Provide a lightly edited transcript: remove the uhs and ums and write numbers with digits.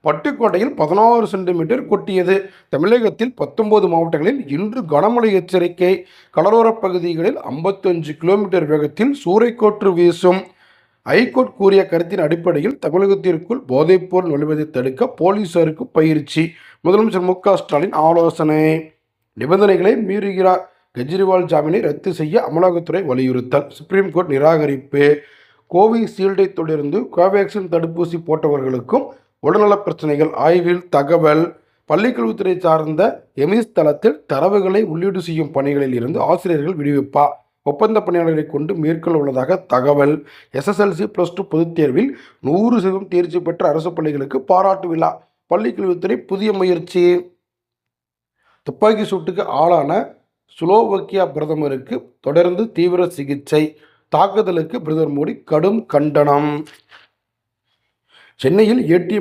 பட்டுக்கோட்டையில் 16 centimetre கொட்டியது. தமிழகத்தில் 19 மாவட்டங்களில் இன்று கனமழை எச்சரிக்கை. கடலோரப் பகுதிகளில் 55 கிலோமீட்டர் வேகத்தில் சூறைக்காற்று வீசும். ஐகோர்ட் கூறிய கருத்தின் அடிப்படையில் தமிழகத்திற்குள் போதைப்பொருள் நுழைவதை தடுக்க போலீசாருக்கு பயிற்சி. முதலமைச்சர் மு.க.ஸ்டாலின் ஆலோசனை. நிபந்தனைகளை மீறுகிறார். கெஜ்ரிவால் ஜாமீனை ரத்து செய்ய அமலாக்கத்துறை வலியுறுத்தல். சுப்ரீம் கோர்ட் நிராகரிப்பு. கோவிஷீல்டை தொடர்ந்து கோவேக்சின் தடுப்பூசி போட்டவர்களுக்கும் உடல்நலப் பிரச்சனைகள். ஆய்வில் தகவல். பள்ளிக்கல்வித்துறை சார்ந்த எமிஸ் தளத்தில் தரவுகளை உள்ளீடு செய்யும் பணிகளில் இருந்து ஆசிரியர்கள் விடுவிப்பா. ஒப்பந்த பணியாளர்களை கொண்டு மேற்கொள்ள உள்ளதாக தகவல். SSLC +2 பொதுத் தேர்வில் 100% தேர்ச்சி பெற்ற அரசு பள்ளிகளுக்கு பாராட்டு விழா. பள்ளிக்கல்வித்துறை புதிய முயற்சி. துப்பாக்கி சூட்டுக்கு ஆளான ஸ்லோவக்கியா பிரதமருக்கு தொடர்ந்து தீவிர சிகிச்சை. தாக்குதலுக்கு பிரதமர் மோடி கடும் கண்டனம். சென்னையில் ATM